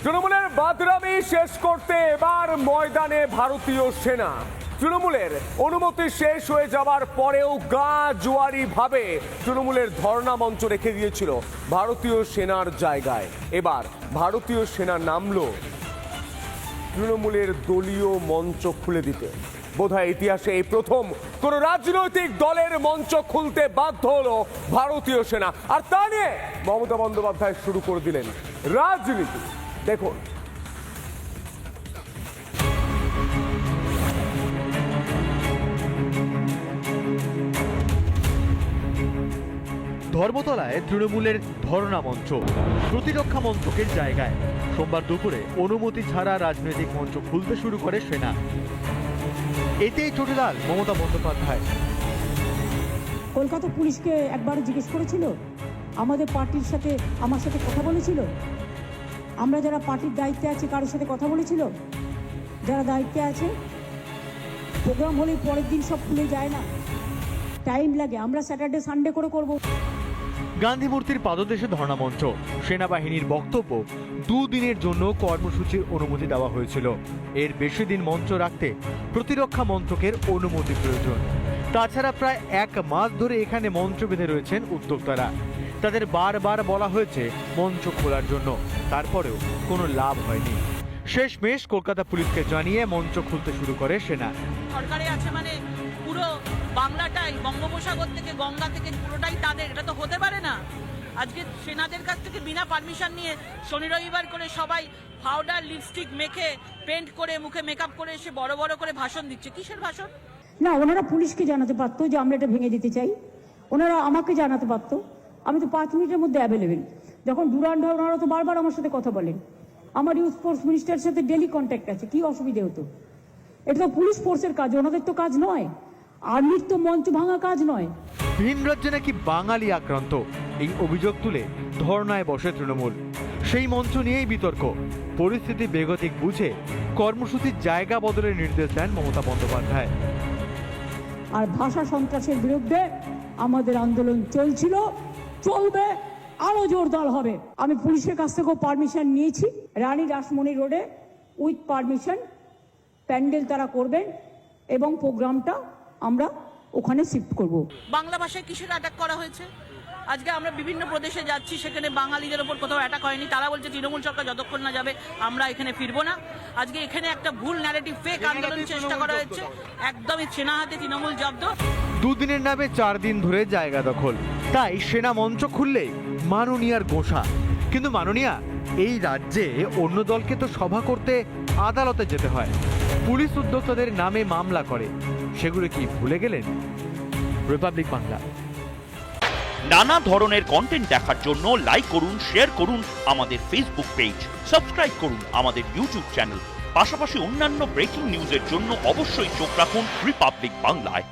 তৃণমূলের বাদরামি শেষ করতে এবার ময়দানে ভারতীয় সেনা। তৃণমূলের অনুমতি শেষ হয়ে যাওয়ার পরেও গা জোয়ারি ভাবে তৃণমূলের ধর্ণা মঞ্চ রেখে দিয়েছিল ভারতীয় সেনার জায়গায়। এবার ভারতীয় সেনা নামলো তৃণমূলের দলীয় মঞ্চ খুলে দিতে। বোধহয় ইতিহাসে এই প্রথম কোন রাজনৈতিক দলের মঞ্চ খুলতে বাধ্য হলো ভারতীয় সেনা। আর তা নিয়ে মমতা বন্দ্যোপাধ্যায় শুরু করে দিলেন রাজনীতি। দেখুন, ধর্মতলায় তৃণমূলের ধর্ণা মঞ্চ প্রতিরক্ষা মন্ত্রকের জায়গায় সোমবার দুপুরে অনুমতি ছাড়া রাজনৈতিক মঞ্চ খুলতে শুরু করে সেনা। এতেই চটিলাল মমতা বন্দ্যোপাধ্যায়। কলকাতা পুলিশকে একবার জিজ্ঞেস করেছিল, আমাদের পার্টির সাথে আমার সাথে কথা বলেছিল? আমরা যারা পার্টির দায়িত্বে আছে কারোর সাথে কথা বলেছিল? যারা দায়িত্বে আছে, প্রোগ্রাম হলে পরের দিন সব খুলে যায় না, টাইম লাগে। আমরা স্যাটারডে সানডে করে করব। গান্ধী মূর্তির পাদদেশে ধর্ণা মঞ্চ। সেনাবাহিনীর বক্তব্য, দুদিনের জন্য কর্মসূচির অনুমতি দেওয়া হয়েছিল। এর বেশি দিন মঞ্চ রাখতে প্রতিরক্ষা মন্ত্রকের অনুমতি প্রয়োজন। তাছাড়া প্রায় এক মাস ধরে এখানে মঞ্চ বেঁধে রয়েছেন উদ্যোক্তারা। তাদের বারবার বলা হয়েছে মঞ্চ খোলার জন্য, তারপরেও কোনো লাভ হয়নি। শেষমেশ কলকাতা পুলিশকে জানিয়ে মঞ্চ খুলতে শুরু করে সেনা। সরকারে আছে মানে পুরো বাংলাটাই, বঙ্গোপসাগর থেকে গঙ্গা থেকে পুরোটাই তাদের। এটা তো হতে পারে না। আজকে সেনাদের কাছ থেকে বিনা পারমিশন নিয়ে শনি রবিবার করে সবাই পাউডার লিপস্টিক মেখে পেন্ট করে মুখে মেকআপ করে এসে বড় বড় করে ভাষণ দিচ্ছে। কিসের ভাষণ? না, ওনারা পুলিশকে জানাতে পারতো যে আমরা এটা ভেঙে দিতে চাই। ওনারা আমাকে জানাতে পারতো। আমি তো 5 মিনিটের মধ্যে অ্যাভেলেবেল। যখন ডুরান্ড হয় ওনারা তো বারবার আমার সাথে কথা বলেন। আমার ইউথ ফোর্স মিনিস্টারের সাথে ডেলি কন্ট্যাক্ট আছে। কি অসুবিধে হতো? এটা তো পুলিশ ফোর্সের কাজ, ওনাদের তো কাজ নয়। আর্মির তো মঞ্চ ভাঙা কাজ নয়। ভিন রাজ্যে নাকি বাঙালি আক্রান্ত, এই অভিযোগ তুলে ধর্নায় বসে তৃণমূল। সেই মঞ্চ নিয়েই বিতর্ক। পরিস্থিতি বেগতিক বুঝে কর্মসূচির জায়গা বদলের নির্দেশ দেন মমতা বন্দ্যোপাধ্যায়। আর ভাষা সন্ত্রাসের বিরুদ্ধে আমাদের আন্দোলন চলছিল, চলবে, আরো জোরদার হবে। আমি পুলিশের কাছ থেকেও পারমিশন নিয়েছি। রানী রাসমণি রোডে উইথ পারমিশন প্যান্ডেল তারা করবেন এবং প্রোগ্রামটা আমরা ওখানে শিফট করব। বাংলা ভাষায় কিসের অ্যাটাক করা হয়েছে? আজকে আমরা বিভিন্ন প্রদেশে যাচ্ছি, সেখানে বাঙালিদের ওপর কোথাও অ্যাটাক হয়নি। তারা বলছে তৃণমূল সরকার যতক্ষণ না যাবে আমরা এখানে ফিরবো না। আজকে এখানে একটা ভুল ন্যারেটিভ, ফেক আন্দোলন চেষ্টা করা হয়েছে। একদমই সেনা হাতে তৃণমূল জব্দ। দুদিনের নামে 4 দিন ধরে জায়গা দখল। তাই সেনা মঞ্চ খুললেই মাননীয়ার গোসা। কিন্তু মাননীয়া, এই রাজ্যে অন্য দলকে তো সভা করতে আদালতে যেতে হয়। পুলিশ উদ্যোক্তাদের নামে মামলা করে, সেগুলো কি ভুলে গেলেন? রিপাবলিক বাংলা। নানা ধরনের কন্টেন্ট দেখার জন্য লাইক করুন, শেয়ার করুন আমাদের ফেসবুক পেজ, সাবস্ক্রাইব করুন আমাদের ইউটিউব চ্যানেল। পাশাপাশি অন্যান্য ব্রেকিং নিউজের জন্য অবশ্যই চোখ রাখুন রিপাবলিক বাংলায়।